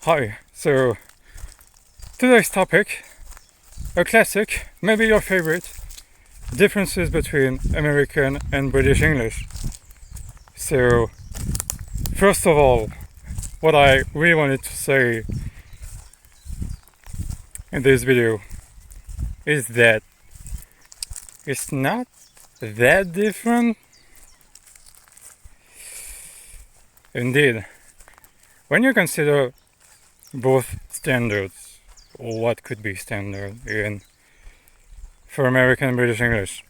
Hi, so today's topic, a classic, maybe your favorite, differences between American and British English. So, first of all, what I really wanted to say in this video is that it's not that different. Indeed, when you consider both standards, or what could be standard for American and British English,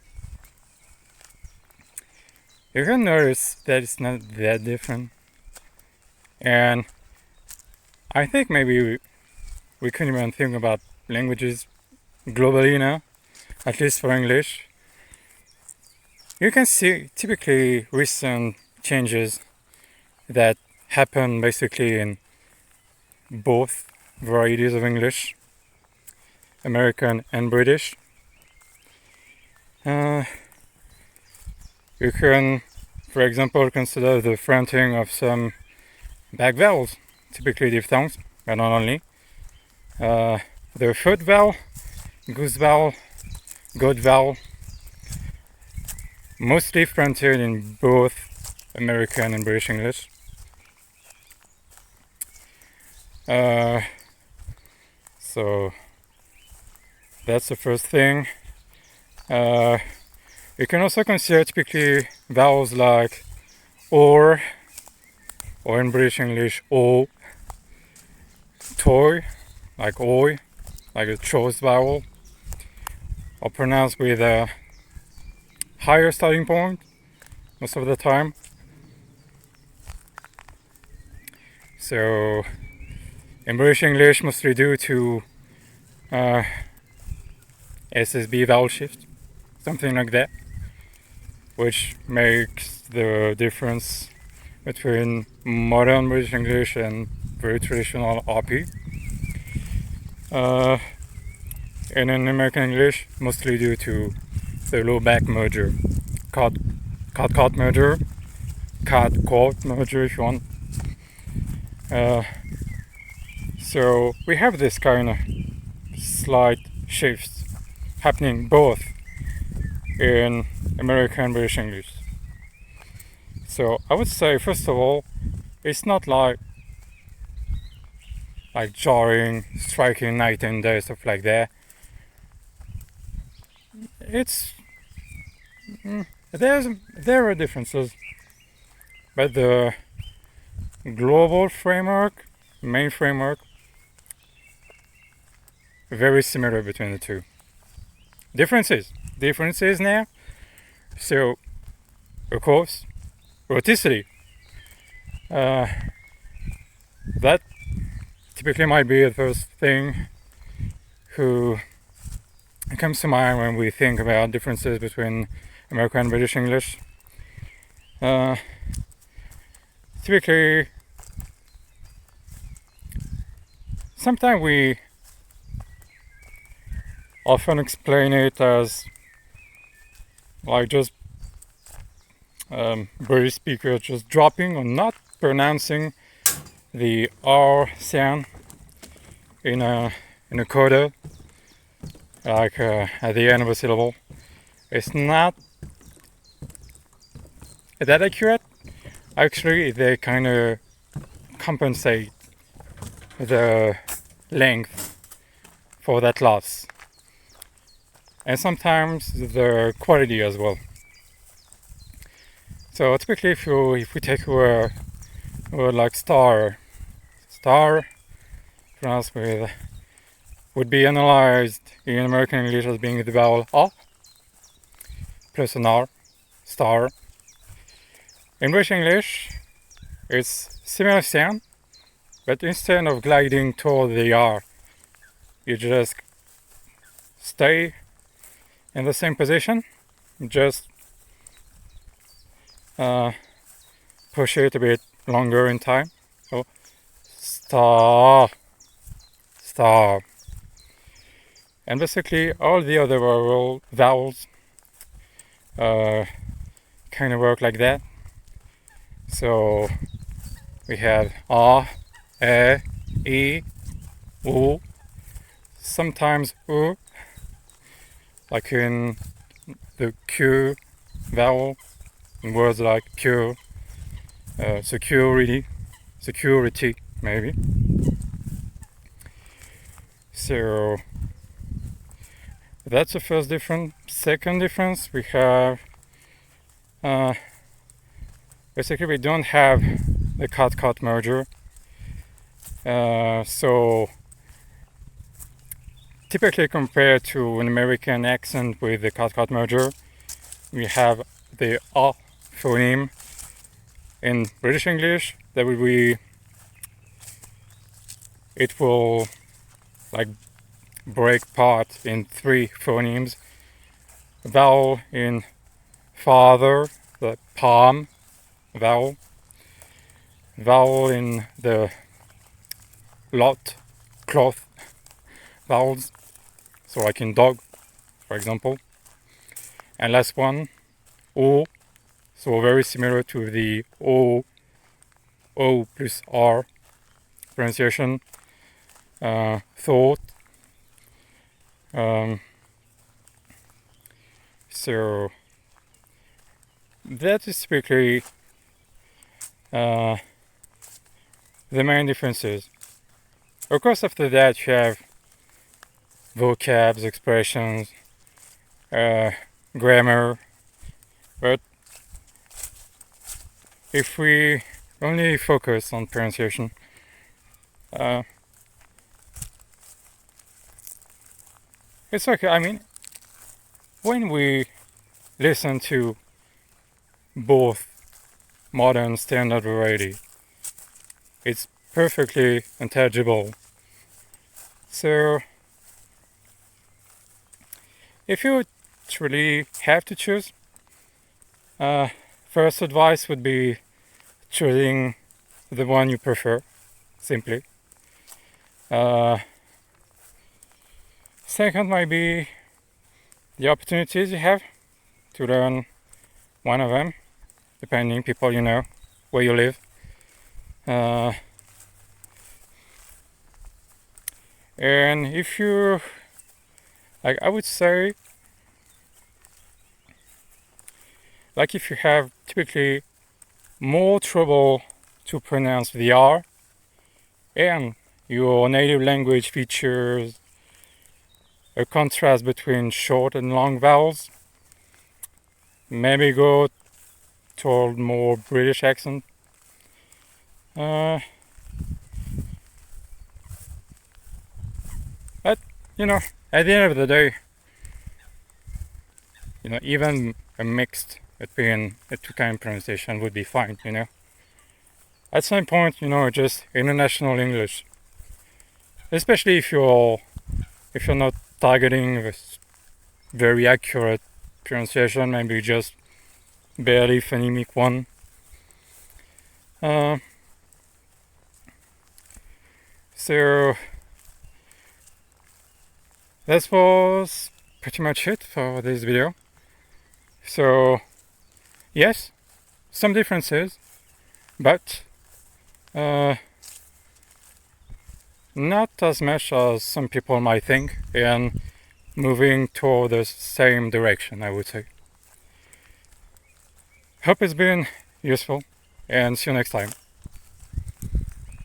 you can notice that it's not that different. And I think maybe we couldn't even think about languages globally now, at least for English. You can see typically recent changes that happen basically in both varieties of English, American and British. You can, for example, consider the fronting of some back vowels, typically diphthongs, but not only. The foot vowel, goose vowel, goat vowel, mostly fronted in both American and British English. So that's the first thing. You can also consider typically vowels like or in British English o, toy, like oi, like a chose vowel, or pronounced with a higher starting point most of the time. So in British English, mostly due to SSB vowel shift, something like that, which makes the difference between modern British English and very traditional RP. And in American English, mostly due to the low back merger, card merger, card merger if you want. So we have this kind of slight shifts happening both in American and British English. So I would say, first of all, it's not like jarring, striking night and day, stuff like that. There are differences, but the global framework, main framework, very similar between the two. Differences now. So, of course, rhoticity. That typically might be the first thing who comes to mind when we think about differences between American and British English. Typically, sometimes we often explain it as like just British speakers just dropping or not pronouncing the R sound in a coda, like at the end of a syllable. It's not that accurate. Actually, they kind of compensate the length for that loss, and sometimes the quality as well. So typically, if we take a word like star pronounced with, would be analyzed in American English as being the vowel A plus an R, star. In British English, it's similar sound, but instead of gliding toward the R, you just stay in the same position, just push it a bit longer in time. So star. And basically all the other vowels kind of work like that. So we have A, E, O, sometimes U, like in the Q vowel, in words like Q, security, maybe. So that's the first difference. Second difference, we have basically we don't have the cat merger. So typically compared to an American accent with the cat merger, we have the A phoneme. In British English, that will be, it will like break apart in 3 phonemes. Vowel in father, the palm vowel. Vowel in the lot, cloth vowels, so like in dog, for example. And last one, O, so very similar to the O plus R pronunciation. Thought. So that is typically the main differences. Of course, after that you have vocabs, expressions, grammar, but if we only focus on pronunciation, it's okay. I mean, when we listen to both modern standard variety, it's perfectly intelligible. So if you truly have to choose, first advice would be choosing the one you prefer, simply. Second might be the opportunities you have to learn one of them, depending people you know, where you live. And if you, like, I would say, like if you have typically more trouble to pronounce the R, and your native language features a contrast between short and long vowels, maybe go toward more British accent. But you know, at the end of the day, you know, even a mixed between a 2 kind pronunciation would be fine, you know. At some point, you know, just international English, especially if you're not targeting a very accurate pronunciation, maybe just barely phonemic one. So that was pretty much it for this video. So yes, some differences, but not as much as some people might think, and moving toward the same direction, I would say. Hope it's been useful, and see you next time.